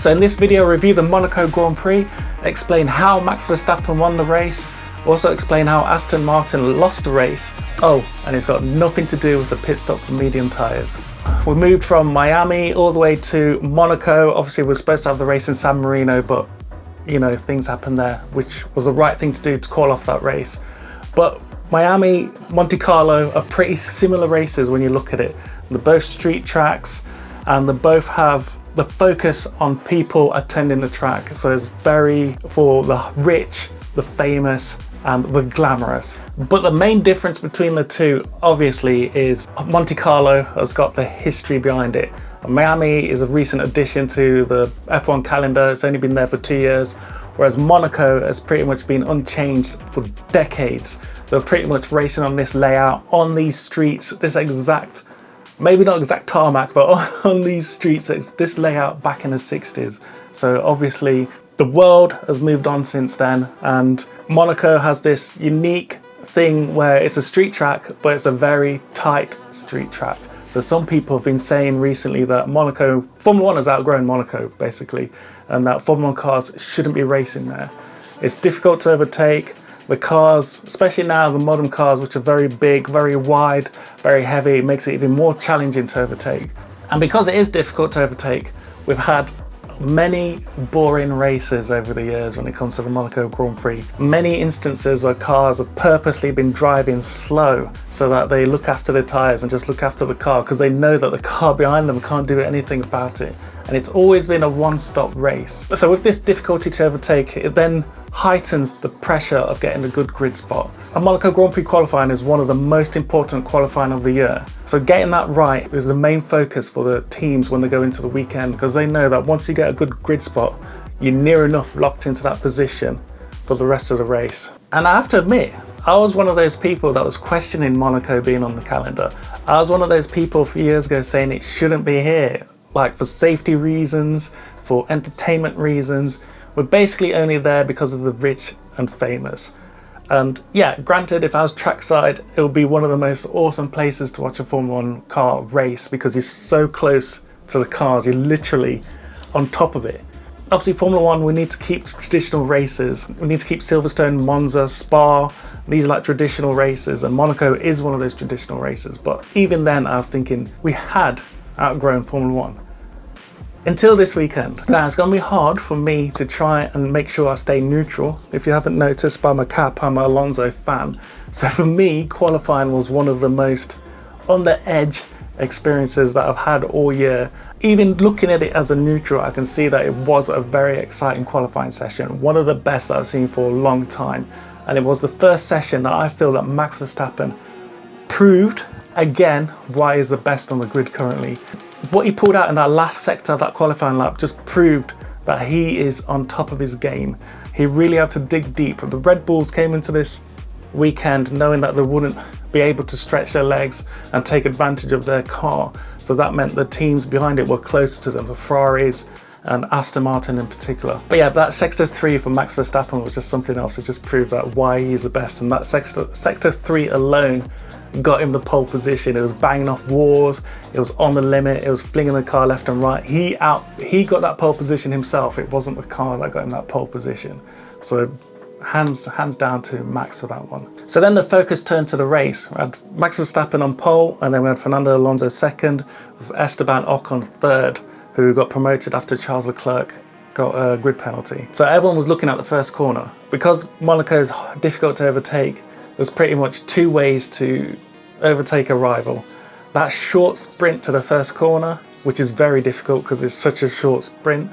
So in this video, review the Monaco Grand Prix, explain how Max Verstappen won the race, also explain how Aston Martin lost the race. Oh, and it's got nothing to do with the pit stop for medium tyres. We moved from Miami all the way to Monaco. Obviously, we're supposed to have the race in San Marino, but you know, things happened there, which was the right thing to do to call off that race. But Miami, Monte Carlo are pretty similar races when you look at it. They're both street tracks and they both have the focus on people attending the track. So it's very for the rich, the famous and the glamorous. But the main difference between the two obviously is Monte Carlo has got the history behind it. Miami is a recent addition to the F1 calendar. It's only been there for 2 years, whereas Monaco has pretty much been unchanged for decades. They're pretty much racing on this layout, on these streets, this exact, maybe not exact tarmac, but on these streets, it's this layout back in the 60s. So obviously the world has moved on since then, and Monaco has this unique thing where it's a street track, but it's a very tight street track. So some people have been saying recently that Formula 1 has outgrown Monaco basically, and that Formula 1 cars shouldn't be racing there. It's difficult to overtake. The cars, especially now the modern cars, which are very big, very wide, very heavy, it makes it even more challenging to overtake. And because it is difficult to overtake, we've had many boring races over the years when it comes to the Monaco Grand Prix. Many instances where cars have purposely been driving slow so that they look after the tyres and just look after the car because they know that the car behind them can't do anything about it. And it's always been a one-stop race. So with this difficulty to overtake, it then heightens the pressure of getting a good grid spot. A Monaco Grand Prix qualifying is one of the most important qualifying of the year. So getting that right is the main focus for the teams when they go into the weekend, because they know that once you get a good grid spot, you're near enough locked into that position for the rest of the race. And I have to admit, I was one of those people that was questioning Monaco being on the calendar. I was one of those people a few years ago saying it shouldn't be here, like for safety reasons, for entertainment reasons. We're basically only there because of the rich and famous. And yeah, granted, if I was trackside, it would be one of the most awesome places to watch a Formula 1 car race because you're so close to the cars, you're literally on top of it. Obviously, Formula 1, we need to keep traditional races. We need to keep Silverstone, Monza, Spa. These are like traditional races, and Monaco is one of those traditional races. But even then, I was thinking we had outgrown Formula 1. Until this weekend. Now, it's going to be hard for me to try and make sure I stay neutral. If you haven't noticed by my cap, I'm an Alonso fan. So for me, qualifying was one of the most on the edge experiences that I've had all year. Even looking at it as a neutral, I can see that it was a very exciting qualifying session. One of the best that I've seen for a long time. And it was the first session that I feel that Max Verstappen proved again why he's the best on the grid currently. What he pulled out in that last sector of that qualifying lap just proved that he is on top of his game. He really had to dig deep. The Red Bulls came into this weekend knowing that they wouldn't be able to stretch their legs and take advantage of their car. So that meant the teams behind it were closer to them, the Ferraris and Aston Martin in particular. But yeah, that sector 3 for Max Verstappen was just something else. It just proved that why he's the best. And that sector 3 alone got him the pole position. It was banging off walls, it was on the limit, it was flinging the car left and right. He got that pole position himself. It wasn't the car that got him that pole position. So hands down to Max for that one. So then the focus turned to the race. We had Max Verstappen on pole, and then we had Fernando Alonso second, with Esteban Ocon third, who got promoted after Charles Leclerc got a grid penalty. So everyone was looking at the first corner. Because Monaco is difficult to overtake, there's pretty much two ways to overtake a rival. That short sprint to the first corner, which is very difficult because it's such a short sprint,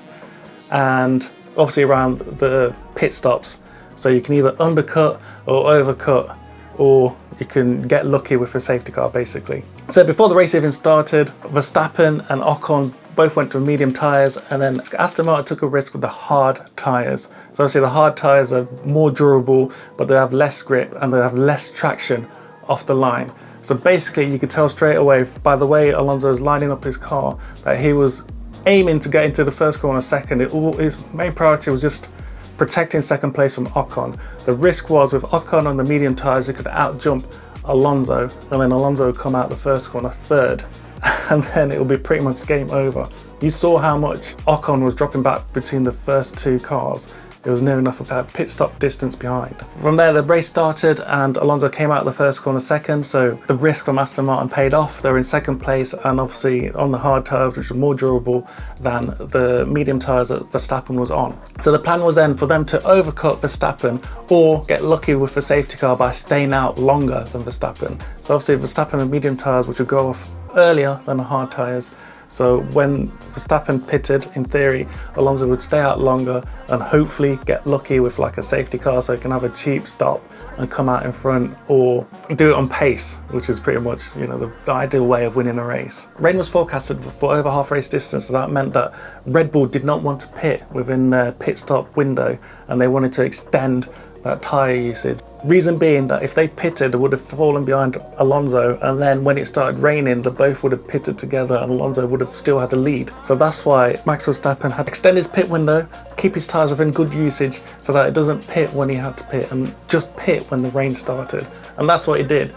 and obviously around the pit stops. So you can either undercut or overcut, or you can get lucky with a safety car basically. So before the race even started, Verstappen and Ocon both went to medium tyres, and then Aston Martin took a risk with the hard tyres. So obviously the hard tyres are more durable, but they have less grip and they have less traction off the line. So basically you could tell straight away by the way Alonso was lining up his car that he was aiming to get into the first corner second. His main priority was just protecting second place from Ocon. The risk was with Ocon on the medium tyres, he could out jump Alonso, and then Alonso would come out the first corner third. and then it will be pretty much game over. You saw how much Ocon was dropping back between the first two cars. It was near enough of that pit stop distance behind. From there, the race started and Alonso came out of the first corner second, so the risk from Aston Martin paid off. They were in second place and obviously on the hard tyres, which were more durable than the medium tyres that Verstappen was on. So the plan was then for them to overcut Verstappen or get lucky with the safety car by staying out longer than Verstappen. So obviously Verstappen had medium tyres, which would go off earlier than the hard tyres. So when Verstappen pitted, in theory, Alonso would stay out longer and hopefully get lucky with like a safety car so he can have a cheap stop and come out in front, or do it on pace, which is pretty much, you know, the ideal way of winning a race. Rain was forecasted for over half race distance, so that meant that Red Bull did not want to pit within their pit stop window and they wanted to extend that tyre usage. Reason being that if they pitted, it would have fallen behind Alonso, and then when it started raining, they both would have pitted together and Alonso would have still had the lead. So that's why Max Verstappen had to extend his pit window, keep his tyres within good usage so that it doesn't pit when he had to pit and just pit when the rain started. And that's what he did.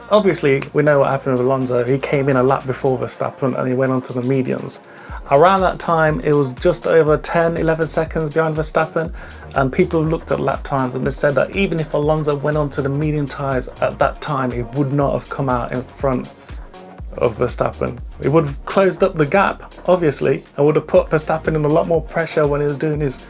Obviously, we know what happened with Alonso. He came in a lap before Verstappen and he went on to the mediums. Around that time, it was just over 10-11 seconds behind Verstappen, and people looked at lap times and they said that even if Alonso went on to the medium tyres at that time, he would not have come out in front of Verstappen. It would have closed up the gap, obviously, and would have put Verstappen in a lot more pressure when he was doing his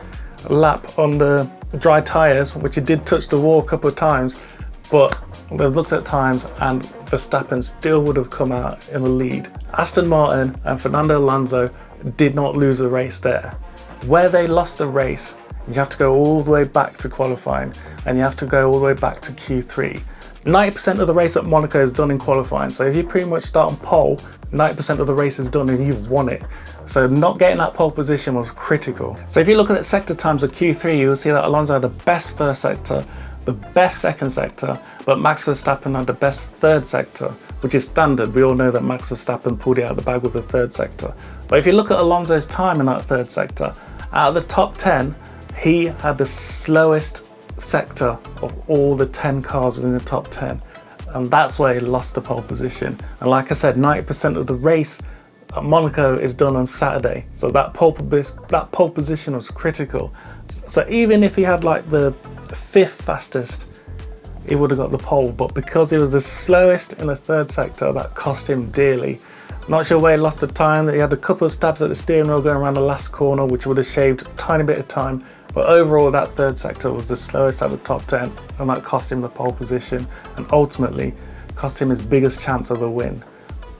lap on the dry tyres, which he did touch the wall a couple of times, but they looked at times and Verstappen still would have come out in the lead. Aston Martin and Fernando Alonso did not lose the race there. Where they lost the race, you have to go all the way back to qualifying and you have to go all the way back to Q3. 90% of the race at Monaco is done in qualifying, so if you pretty much start on pole, 90% of the race is done and you've won it. So not getting that pole position was critical. So if you look at the sector times of Q3, you'll see that Alonso had the best first sector, the best second sector, but Max Verstappen had the best third sector, which is standard. We all know that Max Verstappen pulled it out of the bag with the third sector. But if you look at Alonso's time in that third sector, out of the top 10, he had the slowest sector of all the 10 cars within the top 10. And that's where he lost the pole position. And like I said, 90% of the race at Monaco is done on Saturday. So that pole position was critical. So even if he had like the 5th fastest, he would have got the pole, but because he was the slowest in the third sector, that cost him dearly. Not sure where he lost the time. He had a couple of stabs at the steering wheel going around the last corner, which would have shaved a tiny bit of time, but overall that third sector was the slowest out of the top 10, and that cost him the pole position and ultimately cost him his biggest chance of a win.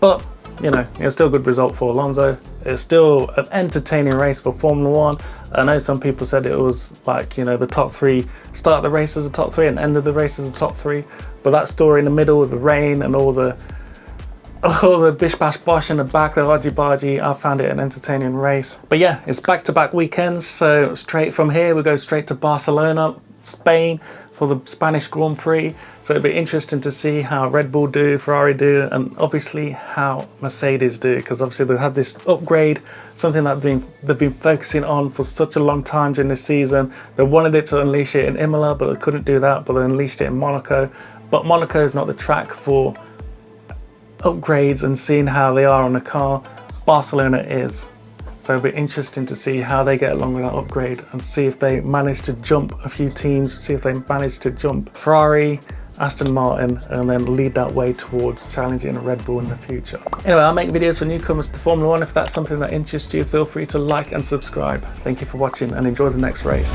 But you know, it was still a good result for Alonso. It's still an entertaining race for Formula One. I know some people said it was like, you know, the top three, start the race as a top three and end of the race as a top three. But that story in the middle with the rain and all the bish bash bosh in the back, the argy bargy, I found it an entertaining race. But yeah, it's back-to-back weekends. So straight from here, we go straight to Barcelona, Spain, for the Spanish Grand Prix. So it'll be interesting to see how Red Bull do, Ferrari do, and obviously how Mercedes do, because obviously they've had this upgrade, something that they've been focusing on for such a long time during this season. They wanted it to unleash it in Imola, but they couldn't do that, but they unleashed it in Monaco. But Monaco is not the track for upgrades and seeing how they are on the car. Barcelona is. So it'll be interesting to see how they get along with that upgrade and see if they manage to jump a few teams, see if they manage to jump Ferrari, Aston Martin, and then lead that way towards challenging a Red Bull in the future. Anyway, I'll make videos for newcomers to Formula One. If that's something that interests you, feel free to like and subscribe. Thank you for watching and enjoy the next race.